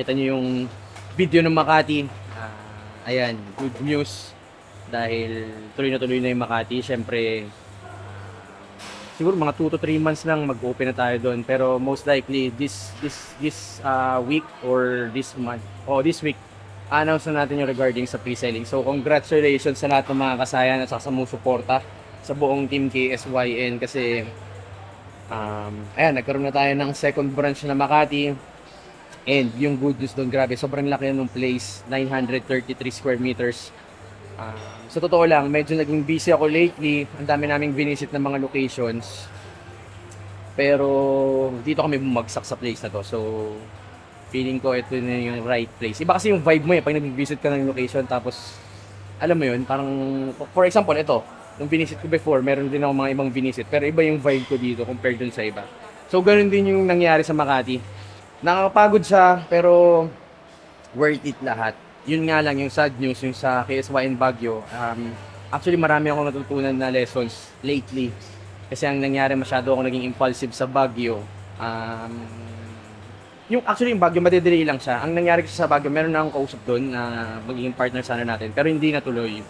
nakita nyo yung video ng Makati. Ayan, good news. Dahil tuloy na yung Makati. Siyempre, siguro mga 2 to 3 months lang mag-open na tayo doon. Pero most likely, this week or this month, this week, announce na natin yung regarding sa pre-selling. So, congratulations sa lahat ng mga kasayan at sa sumusuporta sa buong team KSYN kasi ayan, nagkaroon na tayo ng second branch na Makati. And yung good news doon, grabe, sobrang laki ng place, 933 square meters. Sa totoo lang, medyo naging busy ako lately. Ang dami naming binisit ng mga locations. Pero dito kami bumagsak sa place na to. So, feeling ko ito na yung right place. Iba kasi yung vibe mo pag nag-visit ka ng location tapos alam mo yun, parang for example, ito, nung binisit ko before, meron din ako mga ibang binisit pero iba yung vibe ko dito compared dun sa iba. So ganun din yung nangyari sa Makati. Nakakapagod siya pero worth it lahat. Yun nga lang yung sad news yung sa KSYN Baguio. Actually marami akong natutunan na lessons lately. Kasi ang nangyari masyado ako naging impulsive sa Baguio. Yung Baguio, madedelay lang siya. Ang nangyari kasi sa Baguio, meron na akong kausap doon na magiging partner sana natin. Pero hindi natuloy.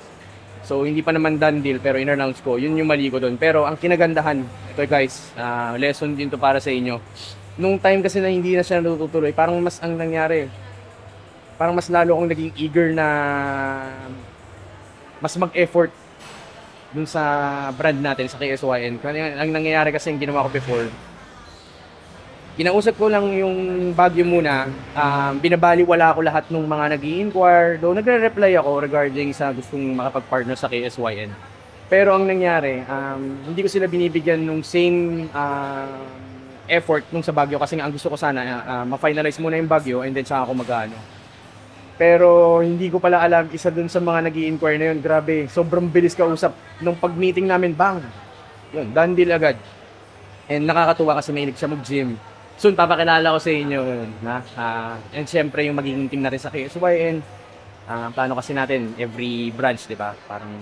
So, hindi pa naman done deal, pero in-announce ko. Yun yung mali ko doon. Pero ang kinagandahan, ito guys, lesson din to para sa inyo. Nung time kasi na hindi na siya natutuloy, parang mas ang nangyari, parang mas lalo akong naging eager na mas mag-effort dun sa brand natin, sa KSYN. Ang nangyayari kasi yung ginawa ko before, kinausap ko lang yung Baguio muna, binabaliwala ko lahat ng mga nag-i-inquire, though nagre-reply ako regarding sa gustong makapag-partner sa KSYN. Pero ang nangyari, hindi ko sila binibigyan ng same effort nung sa Baguio kasi ang gusto ko sana, ma-finalize muna yung Baguio and then saka ako mag-ano. Pero hindi ko pala alam, isa dun sa mga nag-i-inquire na yun, grabe, sobrang bilis kausap. Nung pag-meeting namin, bang! Yun, done deal agad. And nakakatuwa kasi mahilig siya mag-gym. Soon, papakilala ko sa inyo yun, and syempre yung magiging team natin sa KSYN. Plano kasi natin every branch, di ba? Parang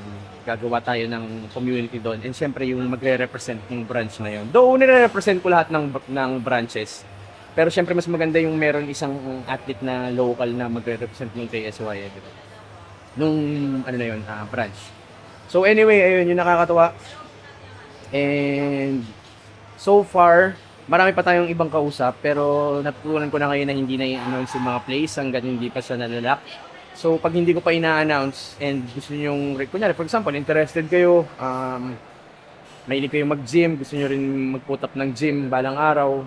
gagawa tayo ng community doon. And syempre yung magre-represent ng branch na yun. Though nire-represent ko lahat ng branches. Pero syempre mas maganda yung meron isang athlete na local na magre-represent ng KSYN. Diba? Nung ano na yun, branch. So anyway, ayun yung nakakatuwa. And so far, marami pa tayong ibang kausap pero natutunan ko na ngayon na hindi na i-announce yung mga place hanggang hindi pa siya nalalak. So pag hindi ko pa ina-announce and gusto niyo yung, kunyari for example, interested kayo, mahilig kayo mag-gym, gusto niyo rin mag-put up ng gym balang araw,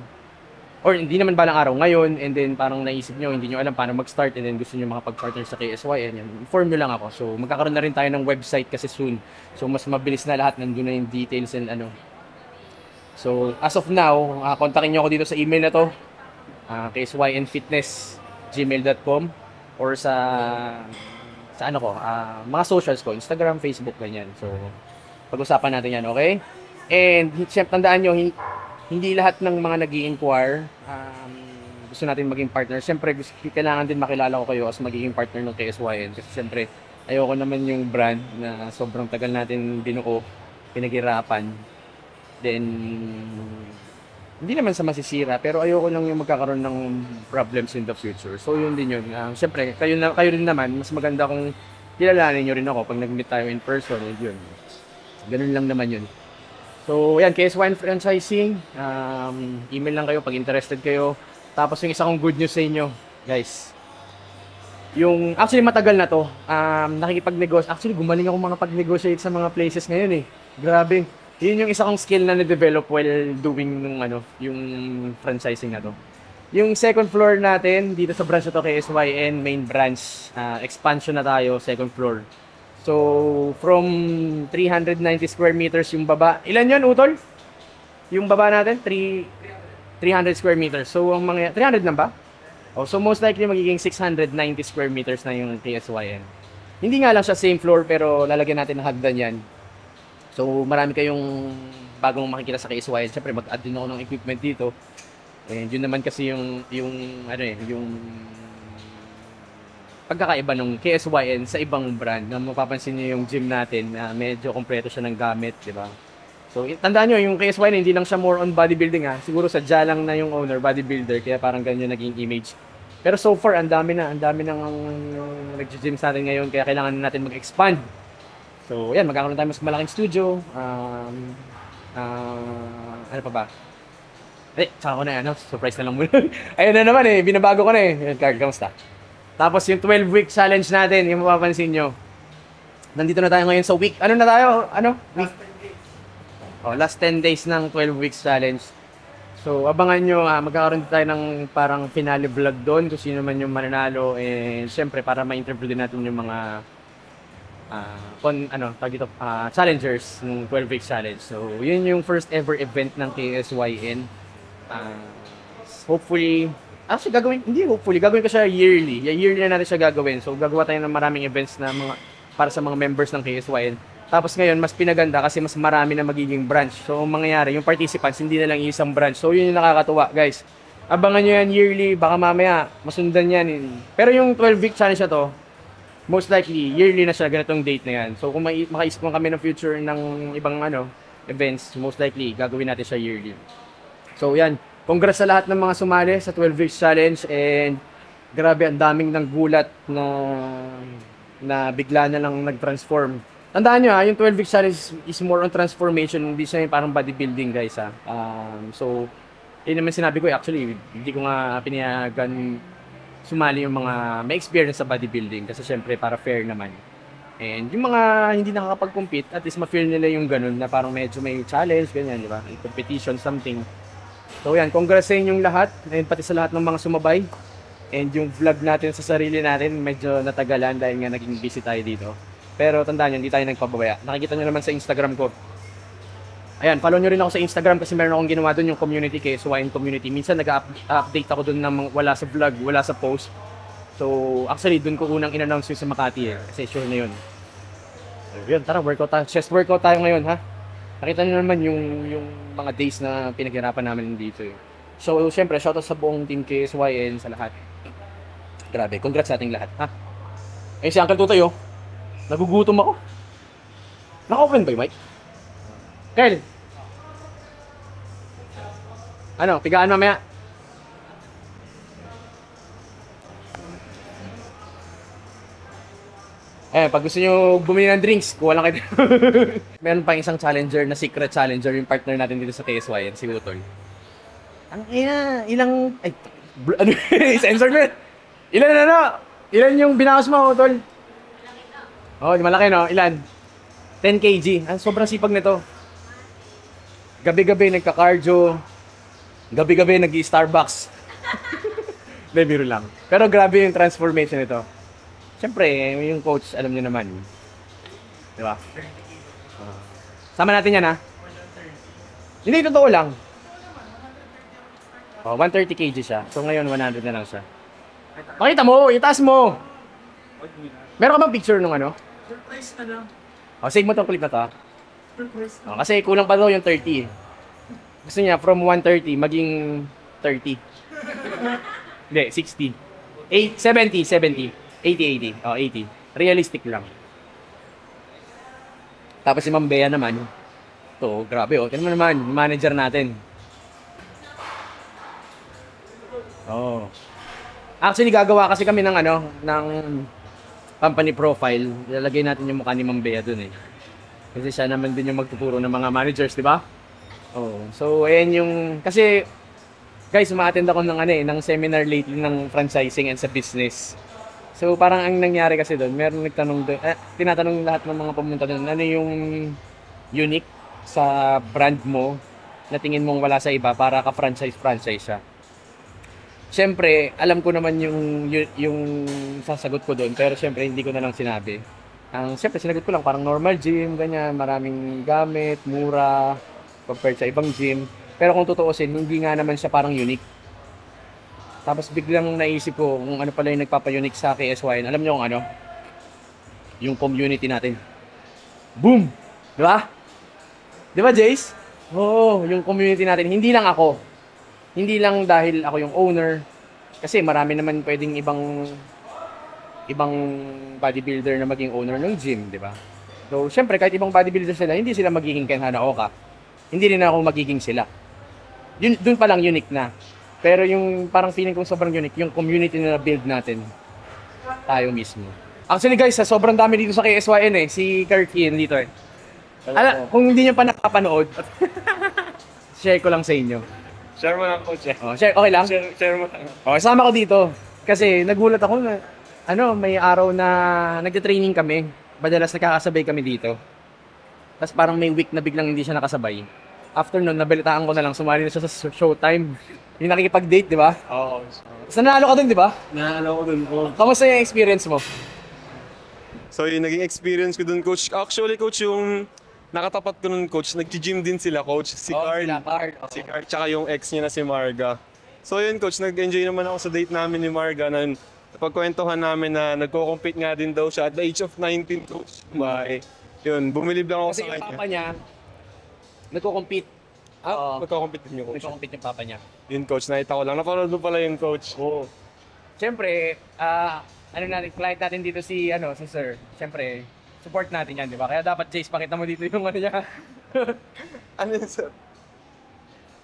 or hindi naman balang araw ngayon, and then parang naisip niyo, hindi niyo alam paano mag-start, and then gusto niyo makapag-partner sa KSYN, inform niyo lang ako. So magkakaroon na rin tayo ng website kasi soon. So mas mabilis na lahat, nandun na yung details and ano. So, as of now, kontakin nyo ako dito sa email na to, ksynfitness@gmail.com or sa ano ko, mga socials ko, Instagram, Facebook, ganyan. So, pag-usapan natin yan, okay? And, siyempre, tandaan nyo, hindi lahat ng mga nag-i-inquire, gusto natin maging partner. Siyempre, kailangan din makilala ko kayo as magiging partner ng KSYN. Kasi siyempre, ayoko naman yung brand na sobrang tagal natin binuo, pinaghirapan. Then, hindi naman sa masisira, pero ayoko lang yung magkakaroon ng problems in the future. So, yun din yun. Siyempre, kayo rin naman, mas maganda kung kilalanin nyo rin ako pag nag-meet tayo in person. Yun. Ganun lang naman yun. So, yan, KSYN Franchising. Email lang kayo pag interested kayo. Tapos, yung isa kong good news sa inyo, guys. Actually, matagal na to. Nakikipag-negotiate. Actually, gumaling ako mga pag-negotiate sa mga places ngayon eh. Grabe. Yun yung isa kong skill na na-develop while doing yung franchising na to. Yung second floor natin, dito sa branch na to, KSYN, main branch, expansion na tayo, second floor. So, from 390 square meters yung baba. Ilan yun, Utol? Yung baba natin, 300 square meters. So, ang mga, 300 na ba? So, most likely magiging 690 square meters na yung KSYN. Hindi nga lang siya same floor, pero lalagyan natin ng hagdan yan. So, marami kayong bagong makikita sa KSYN. Siyempre, mag-add din ako ng equipment dito. And yun naman kasi yung pagkakaiba ng KSYN sa ibang brand. Na mapapansin niyo yung gym natin na medyo kompleto siya ng gamit, di ba? So, tandaan nyo, yung KSYN hindi lang siya more on bodybuilding ha. Siguro sadya lang na yung owner, bodybuilder, kaya parang ganyan naging image. Pero so far, ang dami nang nag-gym sa atin ngayon, kaya kailangan natin mag-expand. So, yan, magkakaroon tayo mas malaking studio. Ano pa ba? Tsaka ko na surprise na lang muna. Ayun na naman binabago ko na Carl, kamusta? Tapos yung 12-week challenge natin, yung mapapansin nyo. Nandito na tayo ngayon sa week. Ano na tayo? Week? Last 10 days ng 12 weeks challenge. So, abangan nyo, magkakaroon tayo ng parang finale vlog doon kung sino man yung mananalo. And syempre, para ma-interview din natin yung mga challengers ng 12 weeks challenge. So, yun yung first ever event ng KSYN. Hopefully, gagawin ko siya yearly. Yearly na natin siya gagawin. So, gagawa tayo ng maraming events na para sa mga members ng KSYN. Tapos ngayon, mas pinaganda kasi mas marami na magiging branch. So, ang mangyayari, yung participants, hindi na lang isang branch. So, yun yung nakakatuwa, guys. Abangan nyo yan yearly, baka mamaya, masundan yan. Pero yung 12-week challenge na to, most likely, yearly na siya, ganitong date na yan. So, kung makaisip kami ng future ng ibang events, most likely, gagawin natin siya yearly. So, yan. Congrats sa lahat ng mga sumali sa 12 weeks challenge. And, grabe, ang daming nanggulat na bigla na lang nag-transform. Tandaan nyo yung 12 weeks challenge is more on transformation, hindi siya yung parang bodybuilding, guys So, yun naman sinabi ko actually, hindi ko nga pinayagan sumali yung mga may experience sa bodybuilding kasi syempre para fair naman. And yung mga hindi nakakapag-compete, at least ma-feel nila yung ganun na parang medyo may challenge, ganyan, di ba? Competition, something. So yan, congrats sa inyong lahat, and pati sa lahat ng mga sumabay. And yung vlog natin sa sarili natin, medyo natagalan dahil nga naging busy tayo dito. Pero tandaan nyo, hindi tayo nagpababaya. Nakikita nyo naman sa Instagram ko. Ayan, follow nyo rin ako sa Instagram kasi meron akong ginawa doon yung community, KSYN community. Minsan nag-update ako doon ng wala sa vlog, wala sa post. So, actually, doon ko unang in-announce yung sa Makati kasi sure na yun. So, yun, tara, workout tayo. Chest workout tayo ngayon, ha? Nakita nyo naman yung mga days na pinaghirapan namin dito. So, syempre, shoutout sa buong team KSYN sa lahat. Grabe, congrats sa ating lahat, ha? Si Uncle Tutoy, nagugutom ako. Naka-open ba yung mic? Kel! Pigaan mamaya. Pag gusto nyo bumili ng drinks, kuha lang kayo. Meron pang isang challenger na secret challenger, yung partner natin dito sa KSYN, si Utoy. Sensor na. Ilan yung binakas mo, Utol? Malaki, no? Ilan? 10 kg. Sobrang sipag nito. Gabi-gabi nagka-cardio. Gabi-gabi nag-i-Starbucks. Hindi, biro lang. Pero grabe yung transformation nito. Siyempre, yung coach, alam niyo naman. Di ba? Sama natin yan, ha? Hindi, totoo lang. 130 kg siya. So ngayon, 100 na lang siya. Pakita mo, itaas mo. Meron ka bang picture nung Surprise na lang. Save mo tong clip na to. Surprise na. Kasi kulang pa daw yung 30. Gusto niya from 130 maging 30. Hindi, 60. 70. 80. 80. Realistic lang. Tapos si Ma'am Bea naman. Ito, grabe tingnan mo naman, manager natin. Actually, gagawa kasi kami ng ng company profile. Ilalagay natin yung mukha ni Ma'am Bea dun Kasi siya naman din yung magtuturo ng mga managers, di ba? So ayan yung kasi guys, uma-attend ako ng seminar lately ng franchising and sa business. So parang ang nangyari kasi doon, meron nagtanong doon, tinatanong lahat ng mga pumunta doon, ano yung unique sa brand mo na tingin mong wala sa iba para ka-franchise siya. Siyempre, alam ko naman yung sasagot ko doon, pero siyempre hindi ko na lang sinabi. Siyempre, sinagot ko lang parang normal gym, ganyan, maraming gamit, mura, compared sa ibang gym. Pero kung tutuusin, hindi nga naman siya parang unique. Tapos biglang naisip ko kung ano pala yung nagpapa-unique sa KSYN. Alam niyo kung ano? Yung community natin. Boom! Di ba? Di ba, Jace? Oo, yung community natin. Hindi lang ako. Hindi lang dahil ako yung owner. Kasi marami naman pwedeng ibang bodybuilder na maging owner ng gym, di ba? So, syempre, kahit ibang bodybuilder sila, hindi sila magiging Ken Hanaoka. Hindi rin ako magiging sila. Doon pa lang unique na. Pero yung parang feeling kong sobrang unique, yung community na build natin, tayo mismo. Actually guys, sobrang dami dito sa KSYN eh. Si Kirky dito eh. Kung hindi nyo pa nakapanood, share ko lang sa inyo. Share mo lang, coach. Oh, share, okay lang? Share mo lang. Oh, sama ko dito. Kasi nagulat ako na, may araw na nagte-training kami. Madalas nakakasabay kami dito. Tapos parang may week na biglang hindi siya nakasabay. After nun, nabalitaan ko na lang, sumali na siya sa showtime. Yung nakikipag-date, di ba? Oo. Tapos nanalo ka dun, di ba? Naalala ko dun. Kamusta yung experience mo? So yung naging experience ko dun, coach. Actually, coach, yung nakatapat ko nun, coach, nag-gym din sila, coach. Si Carl. Si Carl, tsaka yung ex niya na si Marga. So yun, coach, nag-enjoy naman ako sa date namin ni Marga. Pagkwentuhan namin na nagko-compete nga din daw siya at the age of 19, coach. Yun, bumilib lang ako Kasi sa yung kanya. papa niya, nagko-compete. Magko-compete din yung coach. Nagko-compete yung papa niya. Yun, coach, nakita ko lang. Napanood mo pala yung coach. Oo. Siyempre, client natin dito si Sir. Siyempre, support natin yan, di ba? Kaya dapat, Jace, pakita mo dito yung ano niya. Ano yun, sir?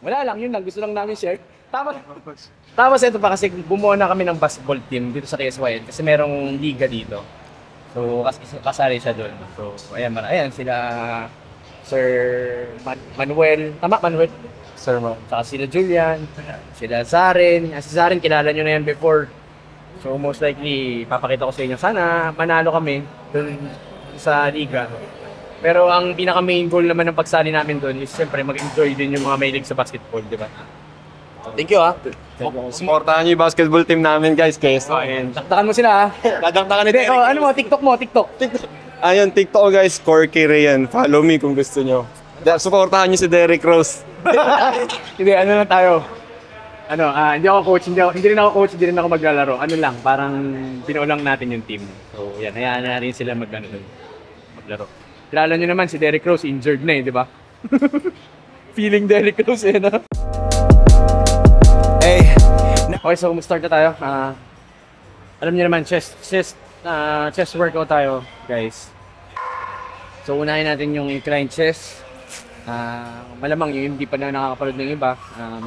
Wala lang, yun lang. Gusto lang namin share. Tapos ito pa kasi bumuo na kami ng basketball team dito sa KSYN kasi merong liga dito. So, kasali siya doon. So, ayan sila Sir Manuel. Tama, Manuel? Sir Manuel. Saka sila Julian, sila Zaren. Si Zaren, kilala nyo na yan before. So, most likely, papakita ko sa inyo. Sana manalo kami doon sa liga. Pero ang pinaka-main goal naman ng pagsali namin doon is siyempre mag-enjoy din yung mga mahilig sa basketball, di ba? Thank you, ha? Supportahan niyo yung basketball team namin, guys. KSYN. Taktakan mo sila, ha? Dadaktakan ni Hindi, Derek. ano mo, TikTok mo, TikTok. Ayun, TikTok guys, Corky Rayan. Follow me kung gusto nyo. Supportahan niyo si Derek Rose. Hindi, ano lang tayo. Hindi ako coach, hindi rin ako coach, hindi rin ako maglalaro. Ano lang, parang binuo lang natin yung team. So, yan, hayaan na rin sila maglaro. Kilala nyo naman si Derrick Rose, injured na eh, di ba? Feeling Derrick Rose eh, no? Hey. Okay, so start na tayo. Alam niyo naman, chest workout tayo, guys. So, unahin natin yung incline chest. Malamang yung hindi pa na nakakapanood ng iba,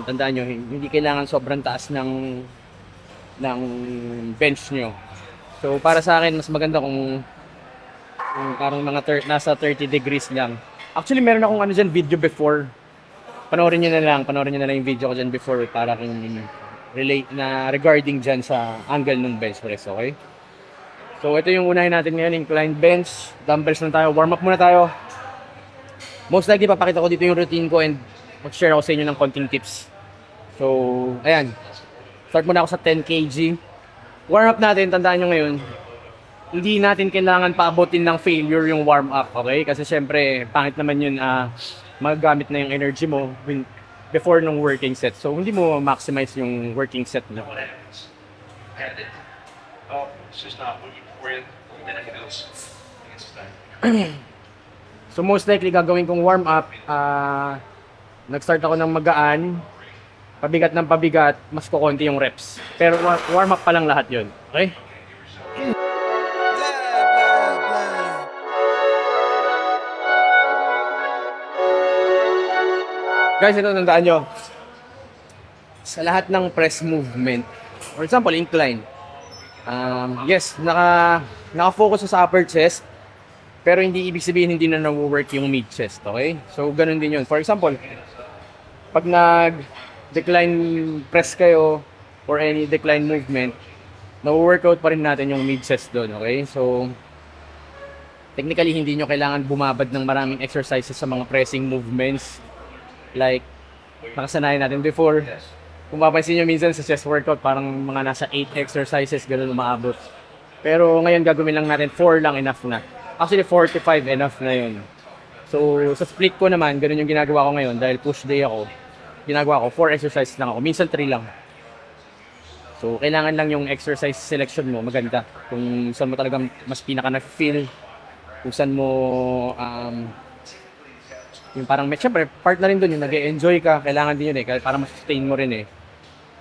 tandaan nyo, hindi kailangan sobrang taas ng bench nyo. So para sa akin, mas maganda kung parang nasa 30 degrees lang. Actually, meron akong dyan video before. Panoorin nyo na lang yung video ko dyan before para kung relate na regarding dyan sa angle ng bench press, okay? So ito yung unahin natin ngayon, incline bench, dumbbells na tayo, warm up muna tayo. Most likely, papakita ko dito yung routine ko and mag-share ako sa inyo ng konting tips. So, ayan. Start muna ako sa 10 kg. Warm up natin, tandaan nyo ngayon, hindi natin kailangan paabotin ng failure yung warm up, okay? Kasi syempre, pangit naman yun, magagamit na yung energy mo before nung working set. So, hindi mo maximize yung working set na. So most likely gagawin kong warm up, nag-start ako ng magaan, pabigat ng pabigat, mas kukonti yung reps. Pero warm up pa lang lahat yun, okay? Guys, ito tandaan nyo. Sa lahat ng press movement, for example, incline, yes, naka-focus sa upper chest, pero hindi ibig sabihin hindi na na-work yung mid chest, okay? So, ganun din yun. For example, pag nag-decline press kayo or any decline movement, na-workout pa rin natin yung mid chest doon, okay? So, technically, hindi nyo kailangan bumabad ng maraming exercises sa mga pressing movements. Like, nakasanayan natin before. Kung mapansin nyo minsan sa chest workout, parang mga nasa 8 exercises, ganun umaabot. Pero ngayon gagawin lang natin 4 lang, enough na. Actually, 45 enough na yun. So, sa split ko naman, ganun yung ginagawa ko ngayon dahil push day ako. Ginagawa ko, 4 exercises lang ako. Minsan 3 lang. So, kailangan lang yung exercise selection mo maganda. Kung saan mo talagang mas pinaka na-feel. Kung saan mo, yung parang, syempre, part na rin dun yung nag-e-enjoy ka. Kailangan din yun eh, para ma-sustain mo rin eh.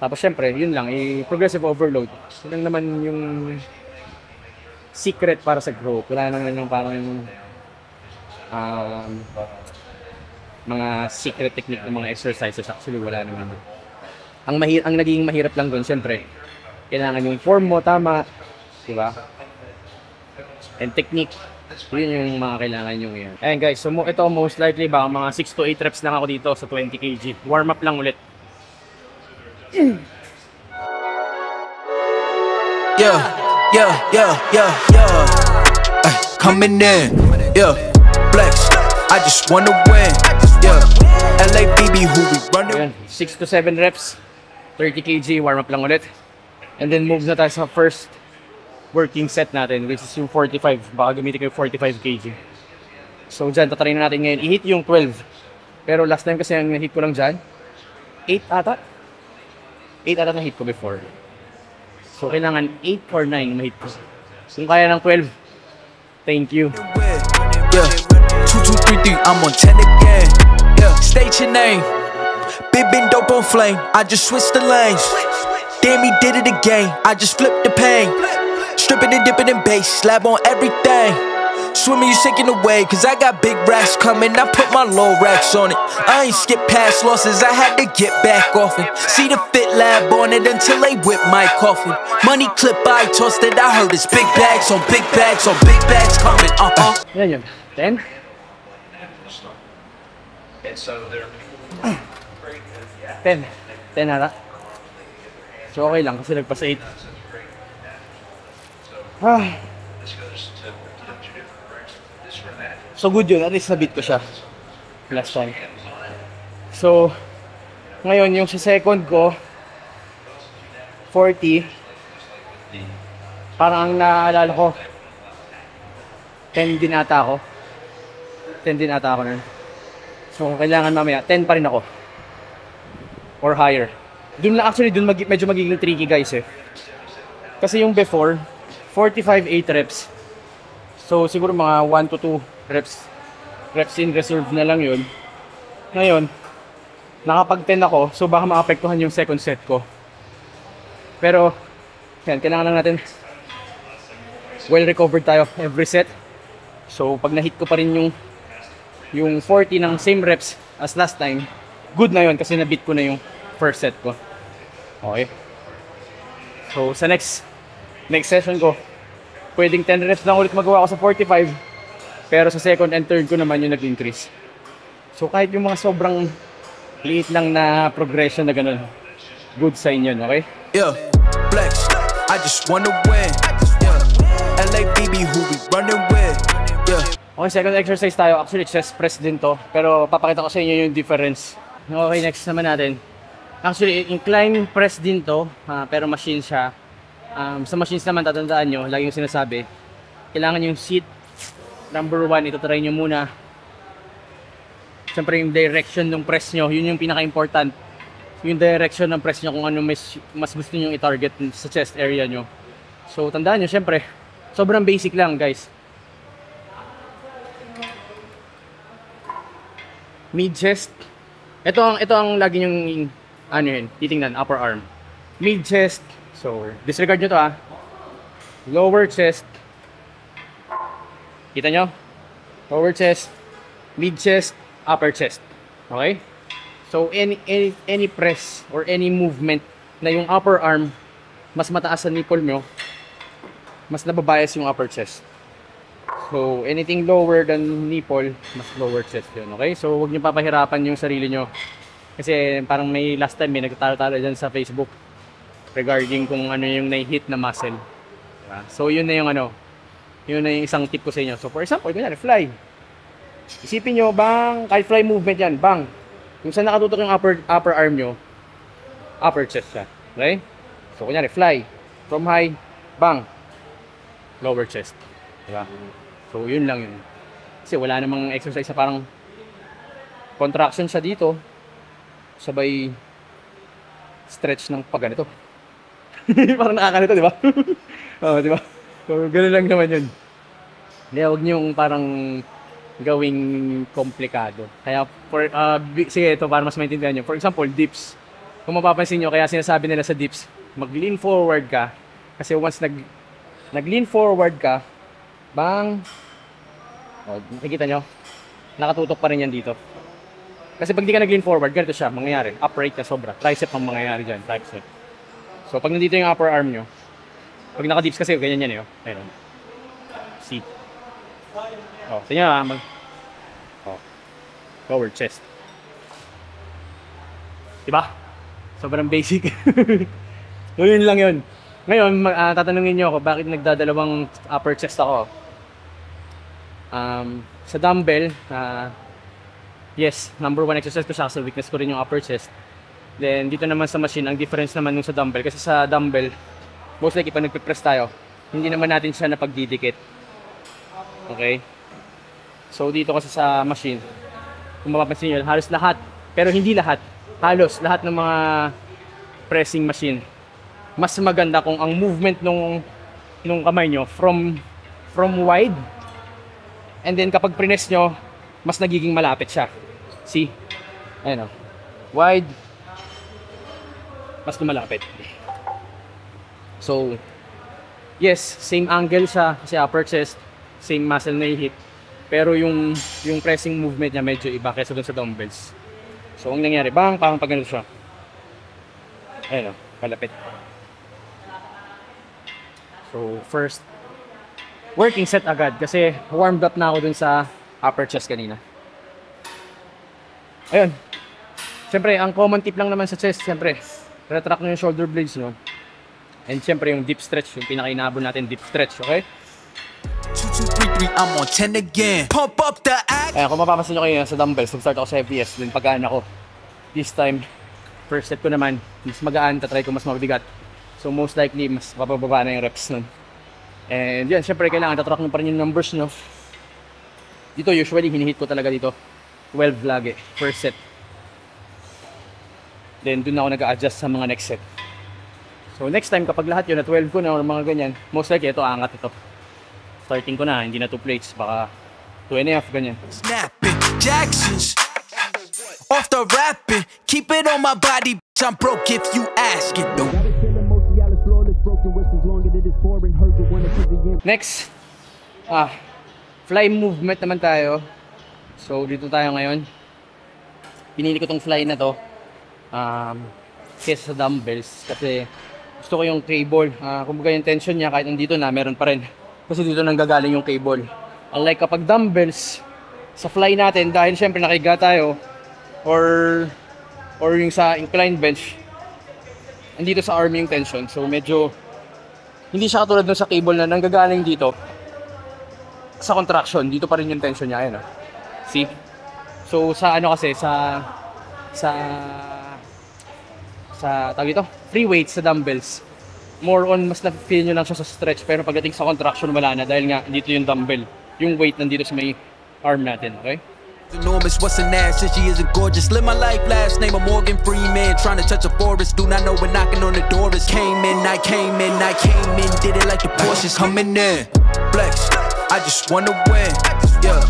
Tapos syempre, yun lang, progressive overload. Yun lang naman yung secret para sa growth. Wala naman yung parang mga secret technique ng mga exercises. Actually, wala naman. Ang naging mahirap lang doon, syempre, kailangan yung form mo tama, di ba? And technique. Yun yung mga kailangan yung yan. Ayan guys, so ito most likely ba mga 6 to 8 reps lang ako dito sa 20 kg. Warm up lang ulit. Yeah, yeah, yeah, yeah, yeah. Ay, coming in, yeah. Flex, I just wanna win, yeah. LABB, who we running? Ayan, 6 to 7 reps, 30 kg, warm up lang ulit. And then move na tayo sa first working set natin, which is yung 45. Baka gamitin ko yung 45 kg. So dyan, tatry na natin ngayon. I-hit yung 12. Pero last time kasi ang na-hit ko lang dyan, 8 ata. 8 ata na-hit ko before. So kailangan 8 or 9 ma-hit ko. Kung kaya ng 12, thank you. Yeah, 2, 2, 3, 3, I'm on 10 again. Yeah, state your name. Big been dope on flame. I just switched the lanes. Damn, he did it again. I just flipped the pain. Stripping and dipping in bass, slab on everything. Swimming, you sinking away, cause I got big racks coming. I put my low racks on it. I ain't skip past losses, I had to get back off it. See the fit lab on it until they whip my coffin. Money clip, I tossed it, I heard it's big bags on big bags on big bags coming. Yan yun. 10. And so they're 10. 10 ata. So okay lang kasi nagpas 8. Ah. this goes to two different groups, this for that. So good yun, at least nabit ko siya last time. So ngayon yung sa second ko 40, parang ang naalala ko 10 din ata ako. 10 din ata ako nun. So kailangan mamaya 10 pa rin ako or higher. Dun lang actually, dun medyo magiging tricky guys eh. Kasi yung before 45 8 reps. So siguro mga 1 to 2 reps in reserve na lang yun. Ngayon, nakapag 10 ako, so baka maapektuhan yung second set ko. Pero yan, kailangan lang natin well recovered tayo every set. So pag na-hit ko pa rin yung 40 ng same reps as last time, good na yun kasi na-beat ko na yung first set ko. Okay. So sa next session ko, pwedeng 10 reps lang ulit magawa ko sa 45. Pero sa second and third ko naman yung nag-increase. So kahit yung mga sobrang liit lang na progression na ganun, good sign yun, okay? Yeah, flex, I just wanna win. Yeah, LABB, who we running with. Yeah. Okay, second exercise tayo. Actually, chest press din to. Pero papakita ko sa inyo yung difference. Okay, next naman natin. Actually, incline press din to. Pero machine siya. Sa machines naman, tatandaan nyo, lagi yung sinasabi, kailangan yung seat, number 1, ito try nyo muna. Siyempre yung direction ng press nyo, yun yung pinaka-important. Yung direction ng press nyo kung ano mas gusto nyo i-target sa chest area nyo. So, tandaan nyo, siyempre, sobrang basic lang, guys. Mid-chest. Ito ang lagi nyong, titingnan, upper arm. Mid-chest. So, disregard nyo to lower chest. Kita nyo? Lower chest, mid chest, upper chest. Okay? So, any press or any movement na yung upper arm mas mataas sa nipple nyo, mas nababias yung upper chest. So, anything lower than nipple, mas lower chest yun. Okay? So, huwag nyo papahirapan yung sarili nyo. Kasi parang may last time may nagtatalo-talo dyan sa Facebook regarding kung ano yung na-hit na muscle. Diba? So yun na yung yun na yung isang tip ko sa inyo. So for example, ganyan, fly. Isipin nyo, bang, kahit fly movement yan, bang. Kung saan nakatutok yung upper arm nyo, upper chest siya. Okay? So kunyari, fly. From high, bang. Lower chest. Diba? So yun lang yun. Kasi wala namang exercise sa parang contraction siya dito. Sabay stretch ng pag ganito. Parang nakakanito, di ba? Oo, di ba? So, gano'n lang naman yun. Hindi, huwag niyong parang gawing komplikado. Kaya, sige, ito para mas maintindihan nyo. For example, dips. Kung mapapansin nyo, kaya sinasabi nila sa dips, mag-lean forward ka. Kasi once nag-lean forward ka, bang, nakikita nyo, nakatutok pa rin yan dito. Kasi pag di ka nag-lean forward, ganito siya, mangyayari. Upright ka sobra. Tricep ang mangyayari dyan, tricep. So, pag nandito yung upper arm nyo, pag naka-dips kasi, ganyan yan eh. Ayun. See? Oh, tingnan nga, forward chest. Diba? Sobrang basic. So, yun lang yun. Ngayon, tatanungin nyo ako, bakit nagdadalawang upper chest ako? Sa dumbbell, yes, number 1 exercise ko siya kasi weakness ko rin yung upper chest. Then, dito naman sa machine, ang difference naman nung sa dumbbell, kasi sa dumbbell, most likely, pag nagpe-press tayo, hindi naman natin siya napagdidikit. Okay? So, dito kasi sa machine, kung mapapansin nyo, halos lahat, pero hindi lahat, halos lahat ng mga pressing machine, mas maganda kung ang movement nung kamay nyo from wide, and then kapag press nyo, mas nagiging malapit siya. See? Ayan o. Wide, mas lumalapit. So, yes, same angle siya kasi upper chest, same muscle na i-hit. Pero yung pressing movement niya medyo iba kaysa dun sa dumbbells. So, ang nangyari, parang pag ganito siya. Ayan o, palapit. So, first, working set agad kasi warmed up na ako dun sa upper chest kanina. Ayun. Siyempre, ang common tip lang naman sa chest, siyempre, retract nyo yung shoulder blades, no? And siyempre, yung deep stretch, yung pinaka-inabol natin, deep stretch, okay? 2, 2, 3, 3, I'm on 10 again. Pump up the act. Ayan, kung mapapansin nyo kayo sa dumbbells, start ako sa heaviest, then pagkaan ako. This time, first set ko naman, mas magaan, tatry ko mas mabigat. So most likely, mas papababa na yung reps nun. And yan, syempre kailangan tatrack nyo pa rin yung numbers nyo. Dito usually, hinihit ko talaga dito 12 lagi, first set. Then dun ako nag-a-adjust sa mga next set. So next time, kapag lahat yun na 12 ko na or mga ganyan, most likely ito, angat ito. Starting ko na, hindi na 2 plates, baka 2.5, ganyan. Snapping Jacksons off the rapping, keep it on my body, bitch, I'm broke if you ask it though. Next, fly movement naman tayo. So dito tayo ngayon. Pinili ko tong fly na to kesa sa dumbbells kasi gusto ko yung cable. Kumbaga yung tension niya kahit nandito na, meron pa rin. Kasi dito nanggagaling yung cable. Unlike kapag dumbbells, sa fly natin, dahil syempre nakahiga tayo, or yung sa incline bench, andito sa arm yung tension. So medyo hindi siya katulad dun sa cable na nanggagaling dito sa contraction. Dito pa rin yung tension niya. Ayan, see? So sa ano kasi, sa tawag dito, free weights sa dumbbells, more on mas na-feel nyo lang siya sa stretch. Pero pagdating sa contraction, wala na. Dahil nga dito yung dumbbell, yung weight nandito sa may arm natin. Okay? Enormous, what's an ass? Says she isn't gorgeous. Live my life, last name of Morgan Freeman. Trying to touch a forest, do not know when knocking on the door is. Came in, did it like the Porsches coming in. Flex, I just wanna win. Yeah,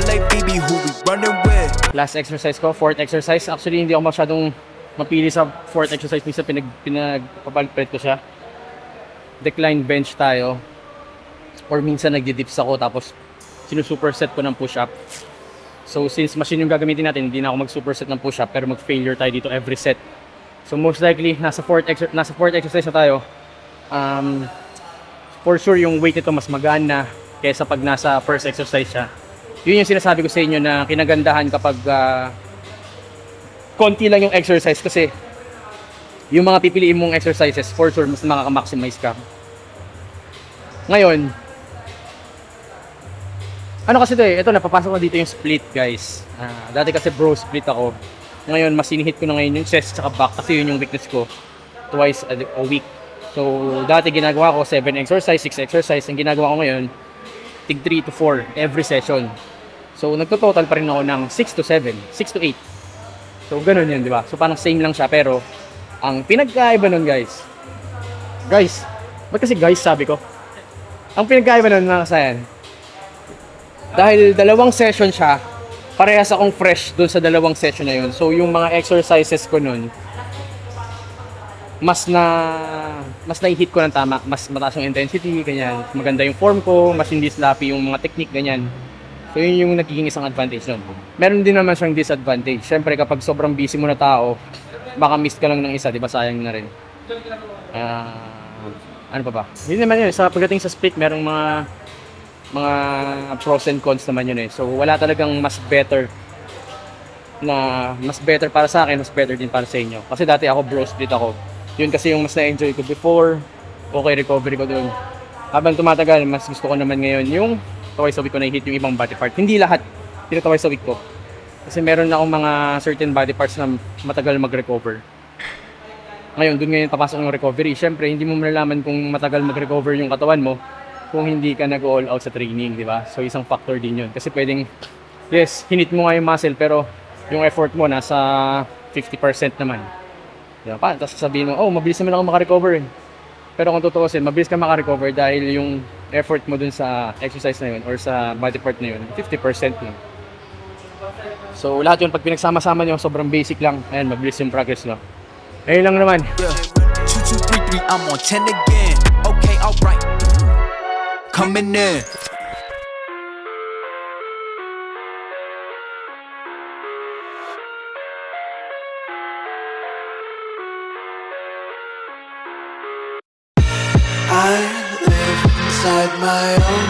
LA BB, who we running with? Last exercise ko, fourth exercise. Actually, hindi ako masyadong mapili sa fourth exercise. Minsan pinagpapalpret ko siya. Decline bench tayo. Or minsan nagdi-dips ako tapos sinusuperset ko ng push-up. So since machine yung gagamitin natin, hindi na ako mag-superset ng push-up pero mag-failure tayo dito every set. So most likely, nasa fourth exercise na tayo. For sure, yung weight nito mas magaan na kaysa pag nasa first exercise siya. Yun yung sinasabi ko sa inyo na kinagandahan kapag konti lang yung exercise kasi yung mga pipiliin mong exercises, for sure, mas makaka-maximize ka. Ngayon, ano kasi ito napapasok ko dito yung split, guys. Dati kasi bro split ako. Ngayon, mas sinihit ko na ngayon yung chest at back kasi yun yung weakness ko. Twice a week. So, dati ginagawa ko 7 exercise, 6 exercise. Ang ginagawa ko ngayon, tig 3 to 4 every session. So, nagto-total pa rin ako ng 6 to 7, 6 to 8. So, ganun yun, di ba? So, parang same lang siya. Pero, ang pinagkaiba nun, guys, ba't kasi guys sabi ko? Ang pinagkaiba nun, mga kasayan, dahil dalawang session siya, parehas akong fresh dun sa dalawang session na yun. So, yung mga exercises ko nun, mas na-hit ko ng tama. Mas mataas yung intensity, ganyan. Maganda yung form ko, mas hindi sloppy yung mga technique, ganyan. So yun yung nagiging isang advantage nun. Meron din naman siyang disadvantage. Siyempre kapag sobrang busy mo na tao, baka miss ka lang ng isa, di ba? Sayang na rin. Ano pa ba? Yun naman yun. Sa pagdating sa split, merong mga pros and cons naman yun eh. So wala talagang mas better para sa akin, mas better din para sa inyo. Kasi dati ako bro split ako. Yun kasi yung mas na-enjoy ko before. Okay, recovery ko dun. Habang tumatagal, mas gusto ko naman ngayon yung twice a week ko na-hit yung ibang body part. Hindi lahat, pero twice a week ko. Kasi meron akong mga certain body parts na matagal mag-recover. Ngayon, dun ngayon papasok yung recovery. Siyempre, hindi mo malalaman kung matagal mag-recover yung katawan mo kung hindi ka nag-all out sa training, di ba? So, isang factor din yun. Kasi pwedeng, yes, hinit mo nga yung muscle, pero yung effort mo nasa 50% naman. Diba? Tapos sasabihin mo, oh, mabilis naman ako makarecover. Pero kung tutuusin, mabilis ka makarecover dahil yung effort mo dun sa exercise na yun or sa body part na yun, 50% yun. So lahat yun, pag pinagsama-sama nyo, sobrang basic lang. Ayan, mabilis yung progress no. Ayun lang naman. Yeah. 2, 2, 3, 3, I'm on 10 again. Okay, alright. Coming in. I live inside my own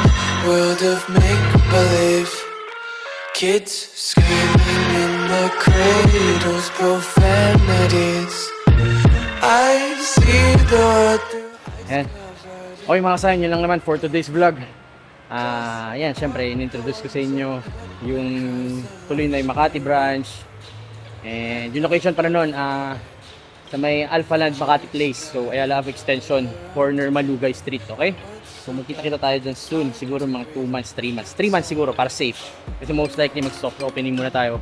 world of make-believe. Kids screaming in the cradles, profanities. I see the world through. Ayan. Okay mga kasayan, yun lang naman for today's vlog. Ayan, syempre, in-introduce ko sa inyo yung tuloy na yung Makati branch. And yung location pala nun, sa may Alpha Land Makati Place. So, Ayala Ave Extension, corner Malugay Street, okay? So, magkita-kita tayo dyan soon. Siguro mga 2 months, 3 months. 3 months siguro, para safe. Kasi most likely, mag-soft opening muna tayo.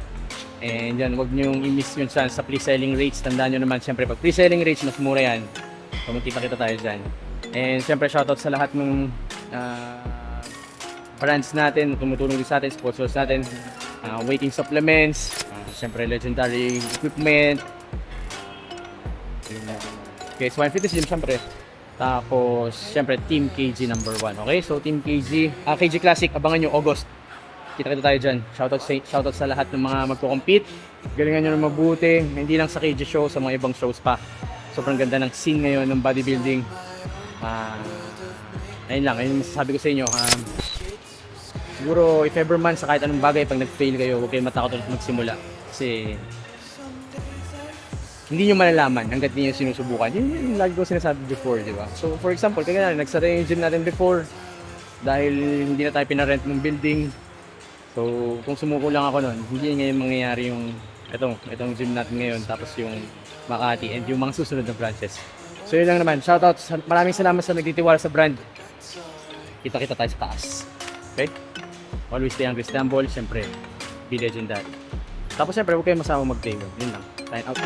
And yan, huwag nyo i-miss yung chance sa pre-selling rates. Tandaan nyo naman, syempre, pag pre-selling rates, mas mura yan. So, magkita-kita tayo dyan. And syempre, shoutout sa lahat ng brands natin, tumutulong din sa atin, sponsors natin. Waiting supplements, syempre, legendary equipment. Okay, Swine Fitness Gym syempre. Tapos, syempre, Team KG number 1. Okay, so Team KG, KG Classic, abangan nyo, August. Kita-kita tayo dyan. Shoutout sa lahat ng mga magko-compete. Galingan nyo na mabuti. Hindi lang sa KG show, sa mga ibang shows pa. Sobrang ganda ng scene ngayon ng bodybuilding. Ayun lang, ayun yung masasabi ko sa inyo. Siguro, if ever man, sa kahit anong bagay, pag nag-fail kayo, huwag kayo matakot ulit magsimula. Kasi hindi nyo malalaman hanggat hindi nyo sinusubukan. Yun yung lagi ko sinasabi before, di ba? So, for example, kaya na, nagsara yung gym natin before dahil hindi na tayo pinarent ng building. So, kung sumuko lang ako nun, hindi ngayon mangyayari yung itong gym natin ngayon, tapos yung Makati and yung mga susunod na branches. So, yun lang naman. Shoutout. Maraming salamat sa nagtitiwala sa brand. Kita-kita tayo sa taas. Okay? Always stay hungry, stay humble. Siyempre, be legendary. Tapos, siyempre, huwag kayong masama mag-play. Yun lang. Sign out.